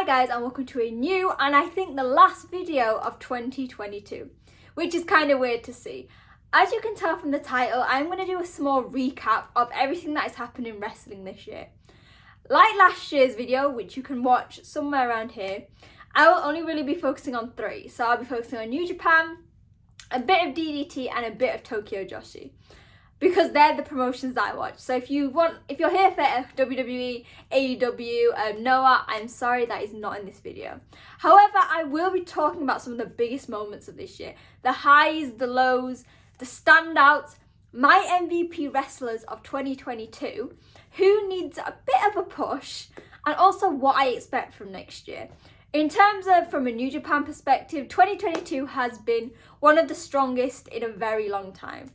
Hi guys, and welcome to a new and I think the last video of 2022, which is kind of weird to see. As you can tell from the title, I'm going to do a small recap of everything that has happened in wrestling this year. Like last year's video, which you can watch somewhere around here, I will only really be focusing on three. So I'll be focusing on New Japan, a bit of DDT and a bit of Tokyo Joshi, because they're the promotions that I watch. So if you're here for WWE, AEW, Noah, I'm sorry that is not in this video. However, I will be talking about some of the biggest moments of this year. The highs, the lows, the standouts, my MVP wrestlers of 2022, who needs a bit of a push, and also what I expect from next year. In terms of from a New Japan perspective, 2022 has been one of the strongest in a very long time.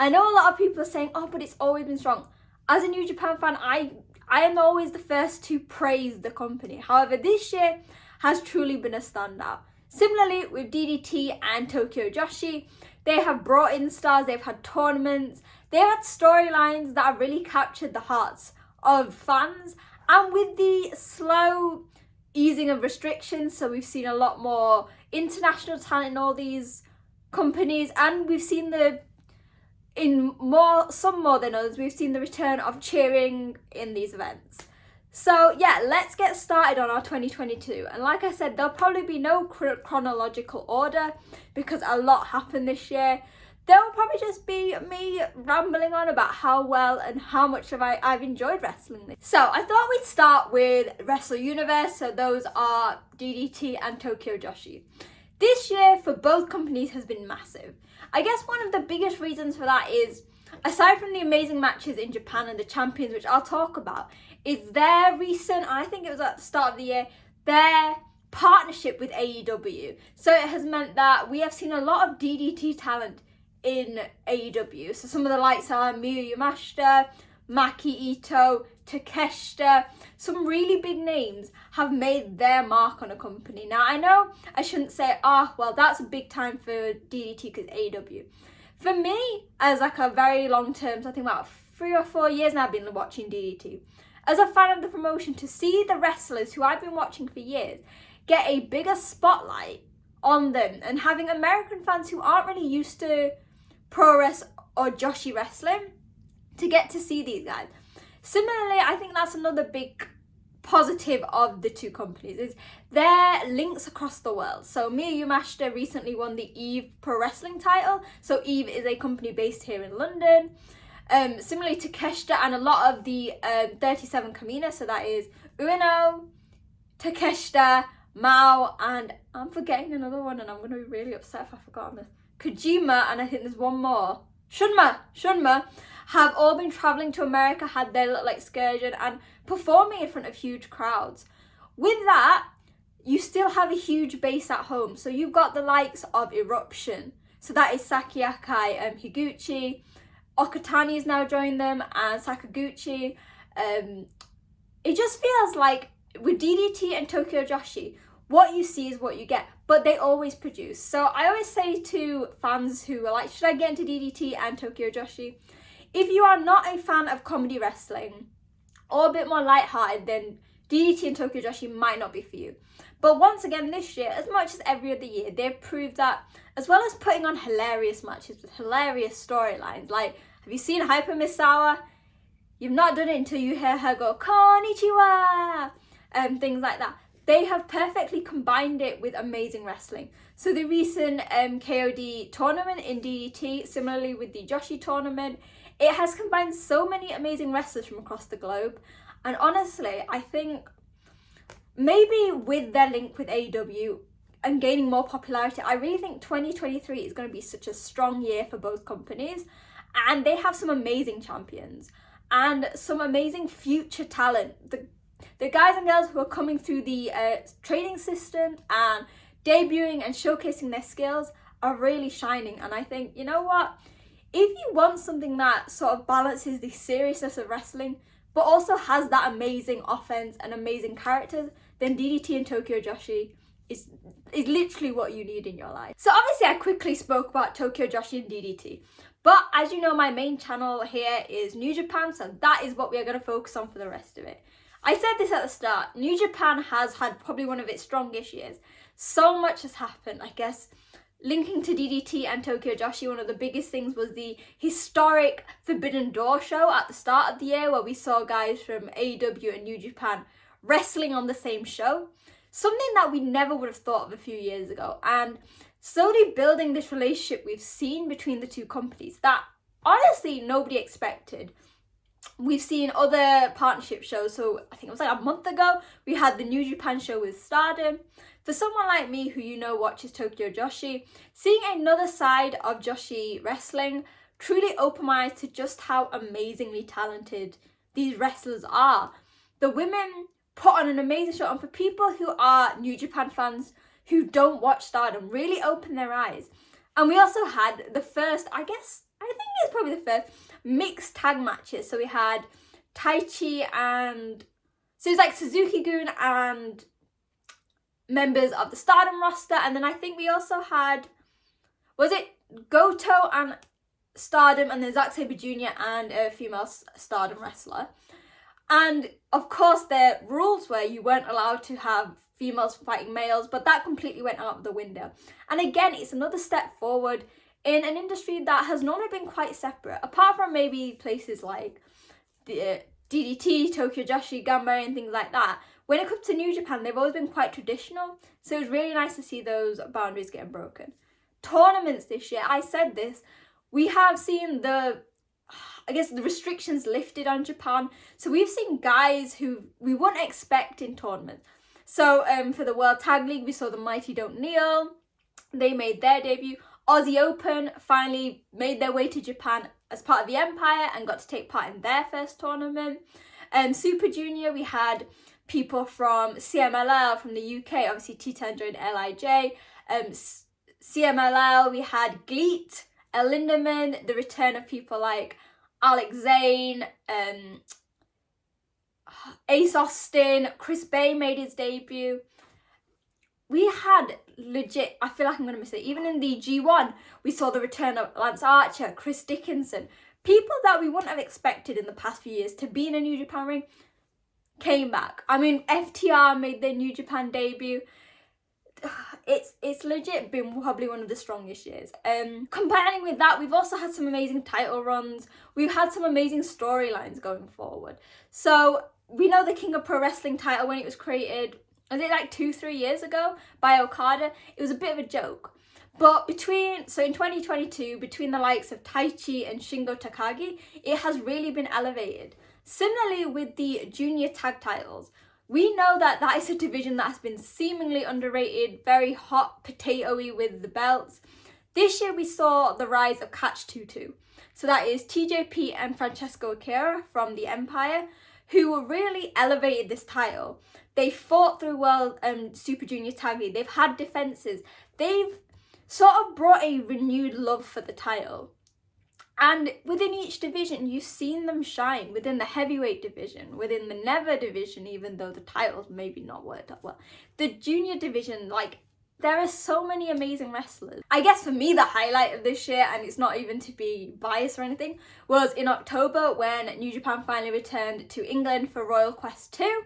I know a lot of people are saying, oh, but it's always been strong. As a New Japan fan, I am always the first to praise the company. However, this year has truly been a standout. Similarly, with DDT and Tokyo Joshi, they have brought in stars, they've had tournaments, they've had storylines that have really captured the hearts of fans. And with the slow easing of restrictions, so we've seen a lot more international talent in all these companies, and we've seen some more than others, we've seen the return of cheering in these events. So yeah, let's get started on our 2022. And like I said, there'll probably be no chronological order because a lot happened this year. There'll probably just be me rambling on about how well and how much I've enjoyed wrestling this. So I thought we'd start with Wrestle Universe. So those are DDT and Tokyo Joshi. This year for both companies has been massive. I guess one of the biggest reasons for that is, aside from the amazing matches in Japan and the champions, which I'll talk about, is their recent, I think it was at the start of the year, their partnership with AEW. So it has meant that we have seen a lot of DDT talent in AEW. So some of the likes are Miyu Yamashita, Maki Ito, Takeshita. Some really big names have made their mark on a company. Now, I know I shouldn't say, well, that's a big time for DDT because AEW. For me, as like a very long term, so I think about 3 or 4 years now I've been watching DDT. As a fan of the promotion, to see the wrestlers who I've been watching for years get a bigger spotlight on them, and having American fans who aren't really used to pro wrestling or Joshi wrestling to get to see these guys. Similarly, I think that's another big positive of the two companies is their links across the world. So Miyu Yamashita recently won the Eve Pro Wrestling title. So Eve is a company based here in London. Similarly to Takeshita and a lot of the 37 Kamina, so that is Ueno, Takeshita, Mao, and I'm forgetting another one and I'm going to be really upset if I forgot this. Kojima, and I think there's one more. Shunma have all been travelling to America, had their little excursion and performing in front of huge crowds. With that, you still have a huge base at home. So you've got the likes of Eruption. So that is Saki Akai, Higuchi. Okatani has now joined them, and Sakaguchi. It just feels like with DDT and Tokyo Joshi, what you see is what you get, but they always produce. So I always say to fans who are like, should I get into DDT and Tokyo Joshi? If you are not a fan of comedy wrestling or a bit more lighthearted, then DDT and Tokyo Joshi might not be for you. But once again this year, as much as every other year, they've proved that, as well as putting on hilarious matches with hilarious storylines. Like, have you seen Hyper Misawa? You've not done it until you hear her go, Konnichiwa! Things like that. They have perfectly combined it with amazing wrestling. So the recent KOD tournament in DDT, similarly with the Joshi tournament, it has combined so many amazing wrestlers from across the globe. And honestly, I think maybe with their link with AEW and gaining more popularity, I really think 2023 is going to be such a strong year for both companies. And they have some amazing champions and some amazing future talent. The guys and girls who are coming through the training system and debuting and showcasing their skills are really shining. And I think, you know what? If you want something that sort of balances the seriousness of wrestling, but also has that amazing offense and amazing characters, then DDT and Tokyo Joshi is literally what you need in your life. So obviously I quickly spoke about Tokyo Joshi and DDT. But as you know, my main channel here is New Japan, so that is what we are going to focus on for the rest of it. I said this at the start, New Japan has had probably one of its strongest years. So much has happened, I guess. Linking to DDT and Tokyo Joshi, one of the biggest things was the historic Forbidden Door show at the start of the year, where we saw guys from AEW and New Japan wrestling on the same show. Something that we never would have thought of a few years ago. And slowly building this relationship we've seen between the two companies that honestly nobody expected. We've seen other partnership shows. So I think it was like a month ago, we had the New Japan show with Stardom. For someone like me who watches Tokyo Joshi, seeing another side of Joshi wrestling truly opened my eyes to just how amazingly talented these wrestlers are. The women put on an amazing show, and for people who are New Japan fans who don't watch Stardom, really opened their eyes. And we also had the first, I think it's probably the first, mixed tag matches. So we had Taichi and, so it was like Suzuki-gun and members of the Stardom roster, and then I think we also had, was it Goto and Stardom, and then Zack Sabre Jr. and a female Stardom wrestler. And of course their rules were you weren't allowed to have females fighting males, but that completely went out the window. And again, it's another step forward in an industry that has normally been quite separate, apart from maybe places like the DDT, Tokyo Joshi, Ganbare and things like that. When it comes to New Japan, they've always been quite traditional, so it was really nice to see those boundaries getting broken. Tournaments this year, I said this, we have seen the restrictions lifted on Japan. So we've seen guys who we wouldn't expect in tournaments. So for the World Tag League, we saw the Mighty Don't Kneel. They made their debut. Aussie Open finally made their way to Japan as part of the Empire and got to take part in their first tournament. Super Junior, we had people from CMLL from the UK, obviously Titan joined LIJ. CMLL, we had Gleet, El Lindemann, the return of people like Alex Zane, Ace Austin, Chris Bay made his debut. We had legit, I feel like I'm going to miss it, even in the G1, we saw the return of Lance Archer, Chris Dickinson. People that we wouldn't have expected in the past few years to be in a New Japan ring came back. I mean, FTR made their New Japan debut. It's legit been probably one of the strongest years. Combining with that, we've also had some amazing title runs. We've had some amazing storylines going forward. So we know the King of Pro Wrestling title, when it was created, was it like 2-3 years ago by Okada? It was a bit of a joke. But in 2022, between the likes of Taichi and Shingo Takagi, it has really been elevated. Similarly with the junior tag titles, we know that is a division that has been seemingly underrated, very hot potato-y with the belts. This year we saw the rise of Catch 2-2. So that is TJP and Francesco Akira from the Empire, who really elevated this title. They fought through World Super Junior Tag League. They've had defenses. They've sort of brought a renewed love for the title. And within each division, you've seen them shine. Within the heavyweight division, within the Never division, even though the titles maybe not worked out well. The junior division, there are so many amazing wrestlers. I guess for me, the highlight of this year, and it's not even to be biased or anything, was in October when New Japan finally returned to England for Royal Quest 2.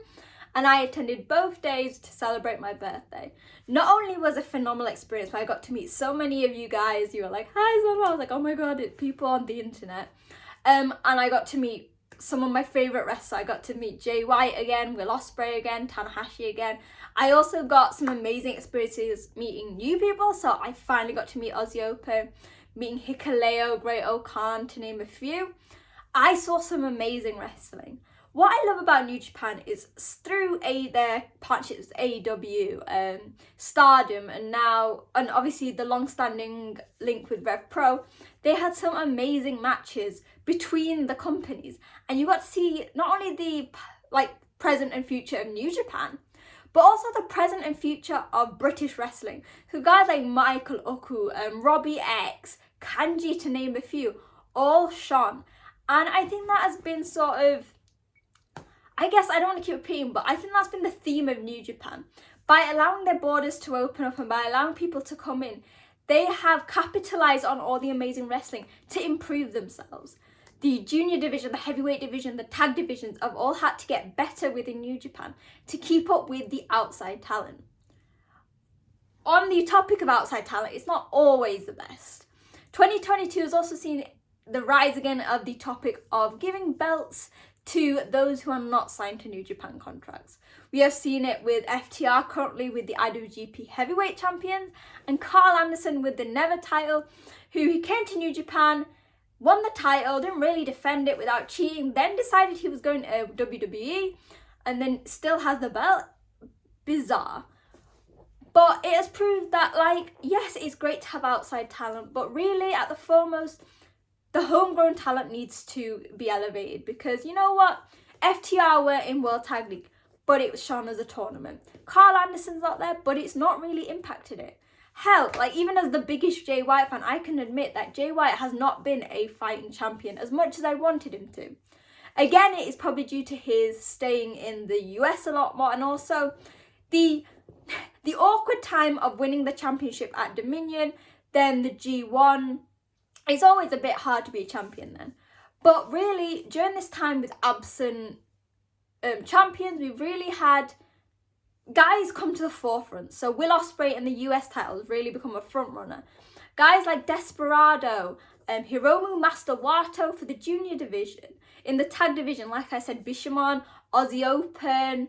And I attended both days to celebrate my birthday. Not only was it a phenomenal experience, but I got to meet so many of you guys. You were like, hi, Zama. I was like, oh my God, it's people on the internet. And I got to meet some of my favourite wrestlers. I got to meet Jay White again, Will Ospreay again, Tanahashi again. I also got some amazing experiences meeting new people. So I finally got to meet Aussie Open, meeting Hikuleo, Great Okan, to name a few. I saw some amazing wrestling. What I love about New Japan is through their partnerships with AEW, Stardom, and obviously the long-standing link with Rev Pro, they had some amazing matches between the companies, and you got to see not only the present and future of New Japan, but also the present and future of British wrestling. So guys like Michael Oku, Robbie X, Kanji, to name a few, all shone, and I think that has been sort of, I guess I don't want to keep repeating, but I think that's been the theme of New Japan. By allowing their borders to open up and by allowing people to come in, they have capitalised on all the amazing wrestling to improve themselves. the junior division, the heavyweight division, the tag divisions have all had to get better within New Japan to keep up with the outside talent. On the topic of outside talent, it's not always the best. 2022 has also seen the rise again of the topic of giving belts to those who are not signed to New Japan contracts. We have seen it with FTR currently with the IWGP Heavyweight Champions, and Carl Anderson with the Never title, who came to New Japan, won the title, didn't really defend it without cheating, then decided he was going to WWE, and then still has the belt. Bizarre. But it has proved that, like, yes, it's great to have outside talent, but really, at the foremost, the homegrown talent needs to be elevated, because you know what? FTR were in World Tag League, but it was shown as a tournament. Carl Anderson's not there, but it's not really impacted it. Hell, like, even as the biggest Jay White fan, I can admit that Jay White has not been a fighting champion as much as I wanted him to. Again, it is probably due to his staying in the US a lot more, and also the awkward time of winning the championship at Dominion, then the G1. It's always a bit hard to be a champion then. But really, during this time with absent champions, we've really had guys come to the forefront. So Will Ospreay in the US title has really become a front runner. Guys like Desperado, Hiromu Master Wato for the junior division. In the tag division, like I said, Bishamon, Aussie Open,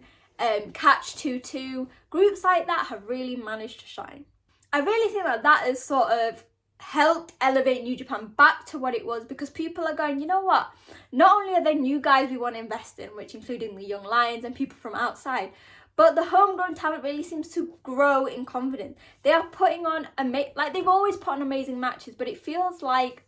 Catch 22, groups like that have really managed to shine. I really think that has sort of helped elevate New Japan back to what it was, because people are going, you know what, not only are there new guys we want to invest in, which including the young lions and people from outside, but the homegrown talent really seems to grow in confidence. They are putting on like they've always put on amazing matches, but it feels like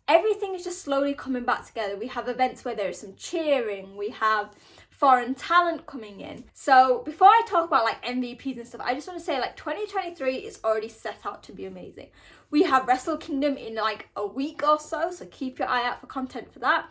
everything is just slowly coming back together. We have events where there is some cheering, we have foreign talent coming in. So before I talk about like MVPs and stuff, I just want to say like 2023 is already set out to be amazing. We have Wrestle Kingdom in like a week or so keep your eye out for content for that,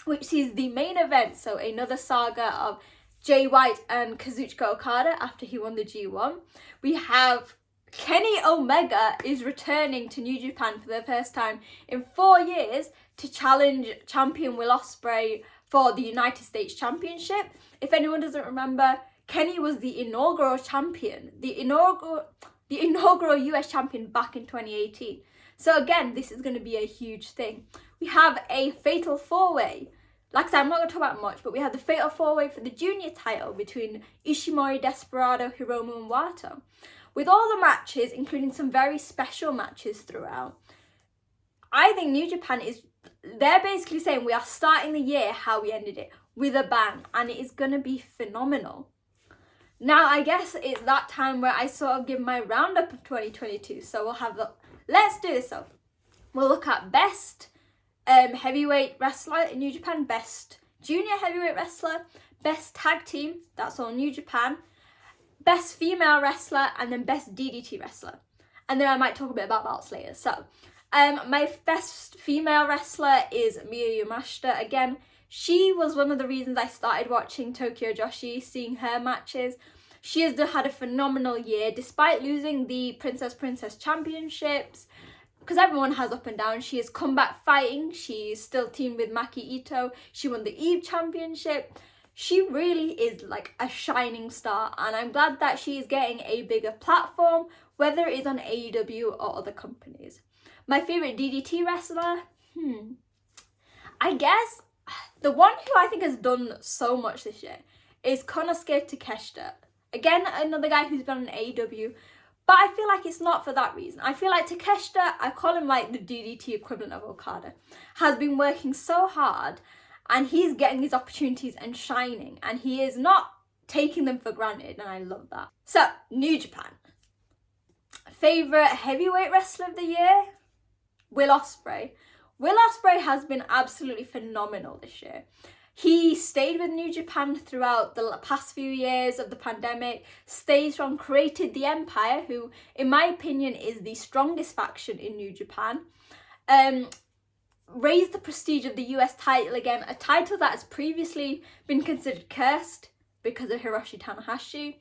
which is the main event. So another saga of Jay White and Kazuchika Okada after he won the G1. We have Kenny Omega is returning to New Japan for the first time in 4 years to challenge champion Will Ospreay for the United States Championship. If anyone doesn't remember, Kenny was the inaugural champion, the inaugural US champion back in 2018. So again, this is going to be a huge thing. We have a fatal four-way. Like I said, I'm not going to talk about much, but we have the fatal four-way for the junior title between Ishimori, Desperado, Hiromu and Wato. With all the matches, including some very special matches throughout, I think New Japan they're basically saying we are starting the year how we ended it, with a bang, and it is going to be phenomenal. Now, I guess it's that time where I sort of give my roundup of 2022. So let's do this up. We'll look at best heavyweight wrestler in New Japan, best junior heavyweight wrestler, best tag team, that's all New Japan, best female wrestler, and then best DDT wrestler. And then I might talk a bit about belts later. So, my best female wrestler is Miyu Yamashita. Again, she was one of the reasons I started watching Tokyo Joshi, seeing her matches. She has had a phenomenal year, despite losing the Princess Championships, because everyone has up and down. She has come back fighting. She's still teamed with Maki Ito. She won the Eve Championship. She really is like a shining star, and I'm glad that she is getting a bigger platform, whether it is on AEW or other companies. My favourite DDT wrestler? I guess the one who I think has done so much this year is Konosuke Takeshita. Again, another guy who's been on AEW, but I feel like it's not for that reason. I feel like Takeshita, I call him like the DDT equivalent of Okada, has been working so hard, and he's getting his opportunities and shining, and he is not taking them for granted, and I love that. So, New Japan. Favourite heavyweight wrestler of the year? Will Ospreay. Will Ospreay has been absolutely phenomenal this year. He stayed with New Japan throughout the past few years of the pandemic, stayed strong, created the Empire, who, in my opinion, is the strongest faction in New Japan. Raised the prestige of the US title again, a title that has previously been considered cursed because of Hiroshi Tanahashi.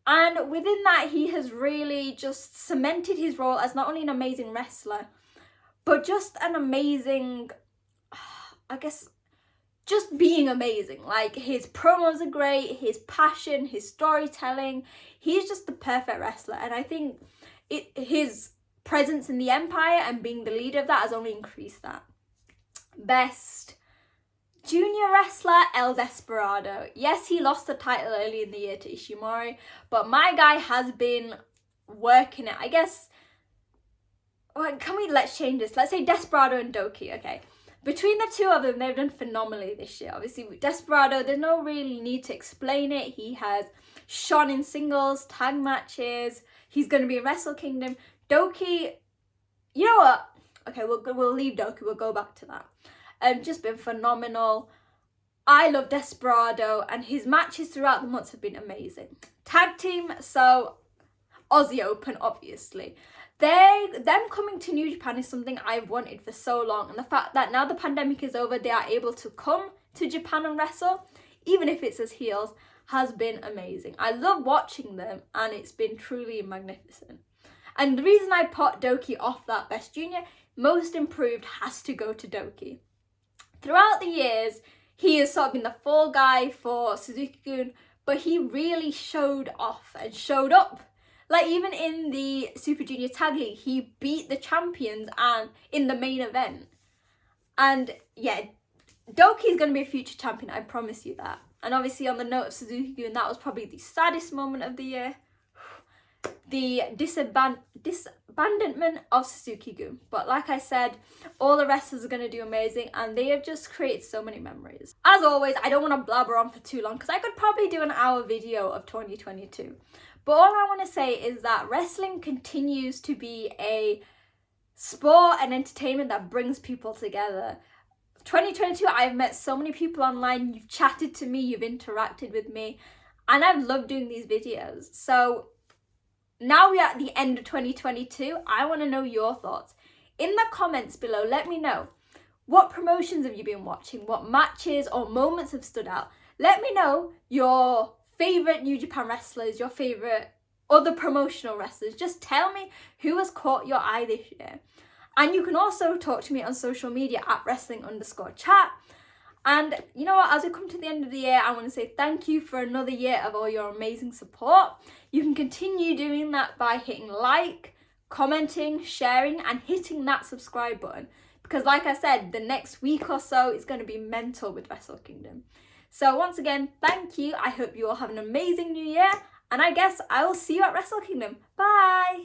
And within that, he has really just cemented his role as not only an amazing wrestler, but just an amazing, I guess, just being amazing. Like, his promos are great, his passion, his storytelling. He's just the perfect wrestler, and I think his presence in the Empire and being the leader of that has only increased that. Best junior wrestler, El Desperado. Yes, he lost the title early in the year to Ishimori, but my guy has been working it. I guess, let's change this. Let's say Desperado and Doki, okay? Between the two of them, they've done phenomenally this year. Obviously, with Desperado, there's no really need to explain it. He has shone in singles, tag matches. He's going to be in Wrestle Kingdom. Doki, you know what? Okay, we'll leave Doki. We'll go back to that. Just been phenomenal. I love Desperado, and his matches throughout the months have been amazing. Tag team, so Aussie Open, obviously. Them coming to New Japan is something I've wanted for so long, and the fact that now the pandemic is over, they are able to come to Japan and wrestle, even if it's as heels, has been amazing. I love watching them, and it's been truly magnificent. And the reason I put Doki off that Best Junior, Most Improved has to go to Doki. Throughout the years, he has sort of been the fall guy for Suzuki-gun, but he really showed off and showed up. Like, even in the Super Junior Tag League, he beat the champions and in the main event. And yeah, Doki's going to be a future champion, I promise you that. And obviously, on the note of Suzuki-gun, that was probably the saddest moment of the year. The disabandonment of Suzuki-gun. But like I said, all the wrestlers are going to do amazing, and they have just created so many memories. As always, I don't want to blabber on for too long, because I could probably do an hour video of 2022. But all I want to say is that wrestling continues to be a sport and entertainment that brings people together. 2022, I've met so many people online. You've chatted to me, you've interacted with me, and I've loved doing these videos. So now we're at the end of 2022. I want to know your thoughts. In the comments below, let me know, what promotions have you been watching? What matches or moments have stood out? Let me know your favourite New Japan wrestlers, your favourite other promotional wrestlers. Just tell me who has caught your eye this year. And you can also talk to me on social media at wrestling_chat. And you know what, as we come to the end of the year, I want to say thank you for another year of all your amazing support. You can continue doing that by hitting like, commenting, sharing, and hitting that subscribe button. Because like I said, the next week or so is going to be mental with Wrestle Kingdom. So once again, thank you. I hope you all have an amazing new year. And I guess I will see you at Wrestle Kingdom. Bye!